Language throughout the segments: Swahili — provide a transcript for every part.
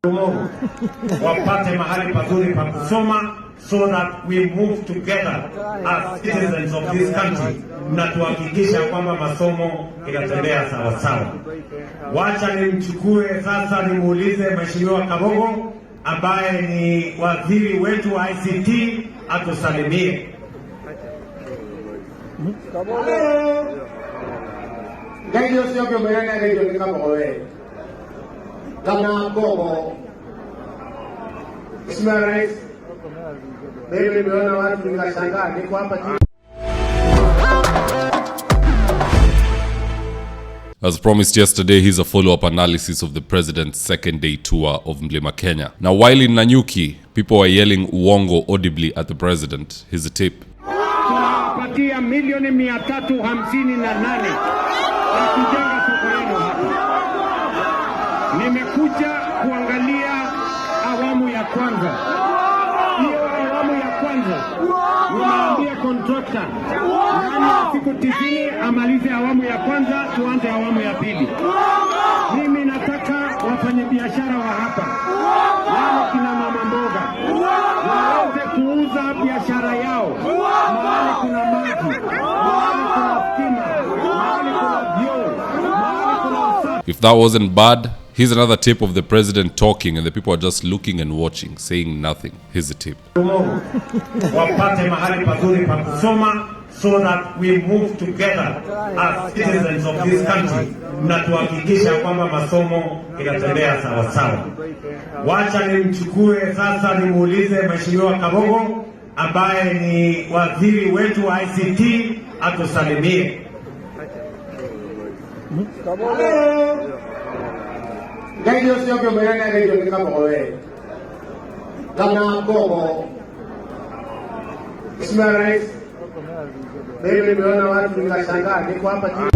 wapate mahali pazuri pa kusoma so that we move together as citizens of this country na tuhakikisha kwamba masomo inatembea sawa sawa. Wacha nimchukue sasa nimuulize Mheshimiwa Kabogo ambaye ni waziri wetu wa ICT atusalimie. Kabogo. Ndio sio kwa mbele ndio kama wewe. Kama Bobo. Mheshimiwa Rais. Mimi nimeona watu nikashangaa niko hapa. As promised yesterday, here's a follow-up analysis of the president's second day tour of Mlima Kenya. Now, while in Nanyuki, people were yelling uongo audibly at the president. Here's a tape. Tunapatia milioni 358 ya kujenga soko lenu hapa. Nimekuja kuangalia awamu ya kwanza. Hiyo awamu ya kwanza nimeambia contractor ndani ya siku 90 amalize awamu ya kwanza, tuanze awamu ya pili. Mimi nataka wafanyabiashara wa hapa wale kina mama mboga waweze kuuza biashara yao mahali kuna maji, mahali kuna stima, mahali kuna vyoo, mahali kuna usafi. If that wasn't bad, here's another tape of the president talking and the people are just looking and watching, saying nothing. Here's the tape. Wapate mahali pazuri pa kusoma so that we move together as citizens of this country na tuhakikisha kwamba masomo inatembea sawa sawa. Wacha nimchukue sasa nimuulize Mheshimiwa Kabogo ambaye ni waziri wetu wa ICT atusalimie. Kabogo. Ndio sio kwa mbele ndio kama wewe. Kama Bobo. Mheshimiwa Rais. You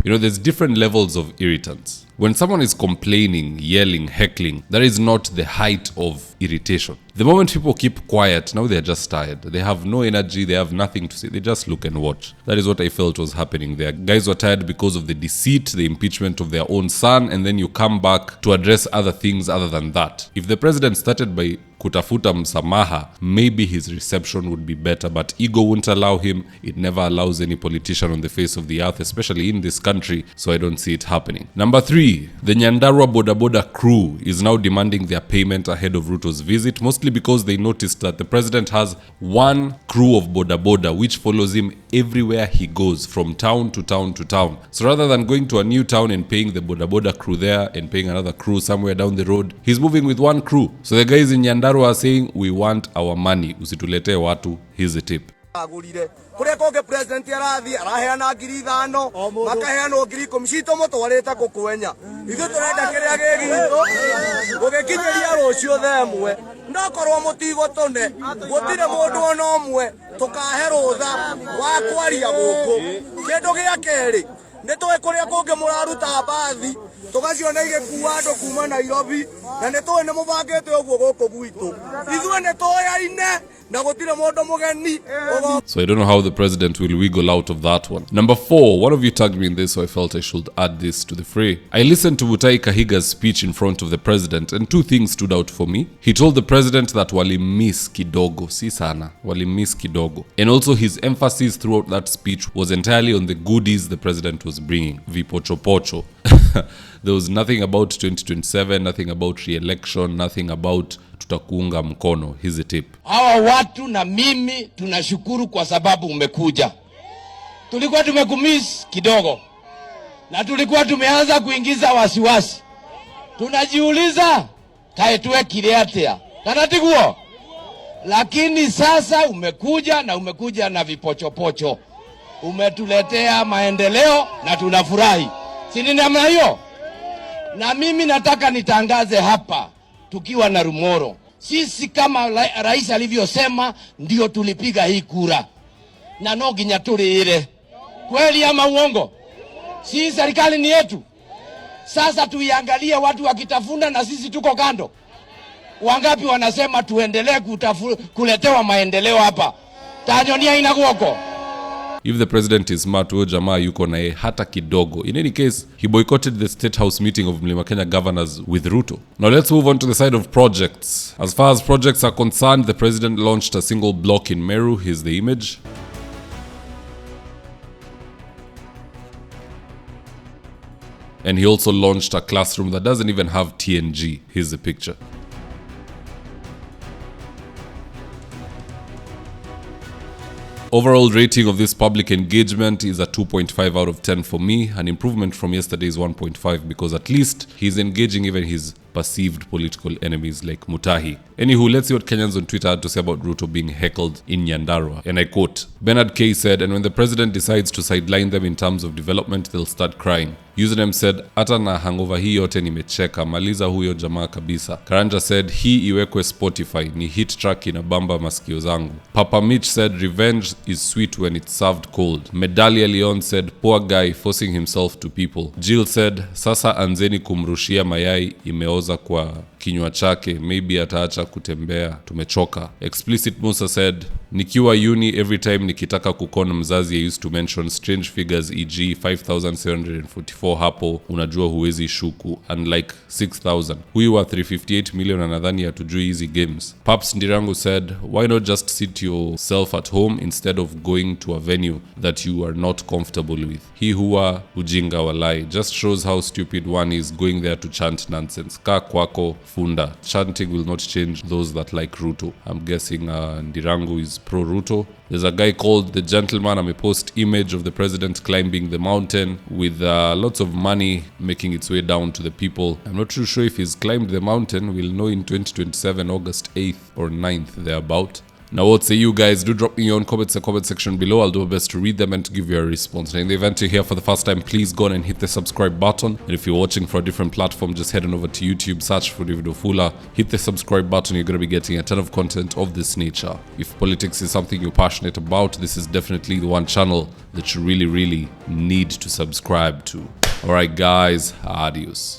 know, there's different levels of irritants. When someone is complaining, yelling, heckling, that is not the height of irritation. The moment people keep quiet, now they're just tired. They have no energy, they have nothing to say, they just look and watch. That is what I felt was happening there. Guys were tired because of the deceit, the impeachment of their own son, and then you come back to address other things other than that. If the president started by kutafuta msamaha, maybe his reception would be better, but ego won't allow him. It never allows any politician on the face of the earth, especially in this country, so I don't see it happening. Number 3, the Nyandarua Bodaboda crew is now demanding their payment ahead of Ruto's visit, mostly because they noticed that the president has one crew of Bodaboda which follows him everywhere he goes, from town to town to town. So rather than going to a new town and paying the Bodaboda crew there and paying another crew somewhere down the road, he's moving with one crew. So the guys in Nyandarua are saying, we want our money. Usitulete watu. Here's the tip. Kure koge president arathi araheana 5,000 makaheana 10,000 mutwarite kukwenya ithu turenda kiria gigito ugikinyiria rucio themwe ndokorwo mutigo tune gutire mundu ona omwe tukahe rutha wa kwaria guku kindu gia keri nitwe kuria kungi muraruta bathi tugaciona igikuwa andu kuma Nairobi na nitwe ni mubangite uguo guku gwitu ithuĩ nitoyaine na gutire mundu mugeni. So I don't know how the president will wiggle out of that one. Number 4, one of you tagged me in this, so I felt I should add this to the fray. I listened to Mutahi Kahiga's speech in front of the president, and 2 things stood out for me. He told the president that walimmiss kidogo, si sana, walimmiss kidogo. And also his emphasis throughout that speech was entirely on the goodies the president was bringing, vipochopocho. There was nothing about 2027, nothing about re-election, nothing about tutakuunga mkono. Here's a tip. Hawa watu na mimi tunashukuru kwa sababu umekuja. Tulikuwa tumekumiss kidogo na tulikuwa tumeanza kuingiza wasiwasi. Tunajiuliza kaetwe kiliatia kanatiguo, lakini sasa umekuja na umekuja na vipochopocho. Umetuletea maendeleo na tunafurahi. Si ni namna hiyo? Na mimi nataka nitangaze hapa tukiwa na Rumoro, sisi kama rais alivyosema ndio tulipiga hii kura na no ginya tuliire. Kweli ama uongo? Si serikali ni yetu. Sasa tuiangalie watu wakitafuna na sisi tuko kando. Wangapi wanasema tuendelee kuletewa maendeleo hapa? Tanyonia ina guoko. If the president is smart, huyo jamaa yuko naye hata kidogo. In any case, he boycotted the State House meeting of Mlima Kenya governors with Ruto. Now let's move on to the side of projects. As far as projects are concerned, the president launched a single block in Meru. Here's the image. And he also launched a classroom that doesn't even have TNG. Here's the picture. Overall rating of this public engagement is a 2.5 out of 10 for me, an improvement from yesterday's 1.5 because at least he's engaging even his perceived political enemies like Mutahi. Anywho, let's see what Kenyans on Twitter had to say about Ruto being heckled in Nyandarua. And I quote, Bernard K said, and when the president decides to sideline them in terms of development, they'll start crying. Username said, hata na hangover hii yote nimecheka, maliza huyo jamaa kabisa. Karanja said, hii iwekwe Spotify, ni hit track inabamba masikio zangu. Papa Mitch said, revenge is sweet when it's served cold. Medalia Leon said, poor guy forcing himself to people. Jill said, sasa anzeni kumrushia mayai imeoza kwa kinywa chake, maybe ataacha kutembea, tumechoka. Explicit Musa said, nikiwa uni every time nikitaka kukona mzazi I used to mention strange figures e.g. 5,744 hapo, unajua huwezi shuku, unlike 6,000. Huyu wa 358 million anadhani hatujui hizi games. Paps Ndirangu said, why not just sit yourself at home instead of going to a venue that you are not comfortable with? Hii huwa ujinga walai. Just shows how stupid one is going there to chant nonsense. Ka kwako funda. Chanting will not change those that like Ruto. I'm guessing Ndirangu is pro Ruto. There's a guy called The Gentleman. I'm a post image of the president climbing the mountain with lots of money making its way down to the people. I'm not too sure if he's climbed the mountain. We'll know in 2027, August 8th or 9th, thereabout. Now, what say you guys? Do drop me your own comments in the comment section below. I'll do my best to read them and to give you a response. And in the event you're here for the first time, please go on and hit the subscribe button. And if you're watching for a different platform, just head on over to YouTube, search for Mzitowafula, hit the subscribe button. You're going to be getting a ton of content of this nature. If politics is something you're passionate about, this is definitely the one channel that you really, really need to subscribe to. Alright guys, adios.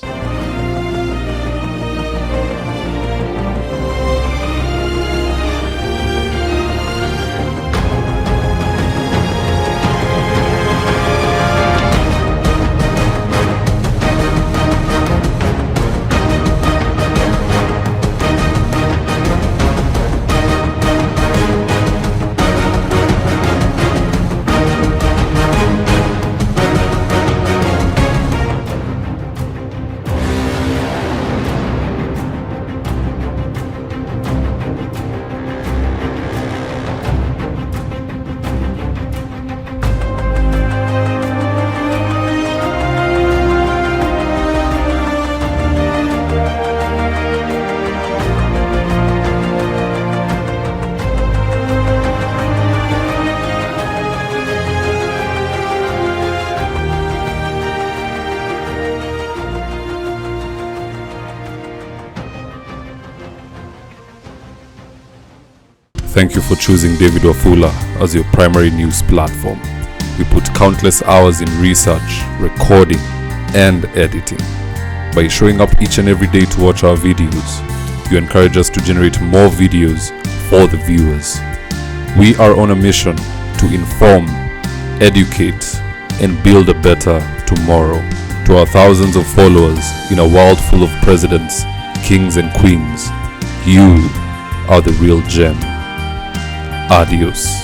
Thank you for choosing Mzitowafula as your primary news platform. We put countless hours in research, recording, and editing. By showing up each and every day to watch our videos, you encourage us to generate more videos for the viewers. We are on a mission to inform, educate, and build a better tomorrow. To our thousands of followers in a world full of presidents, kings, and queens, you are the real gem. Adios.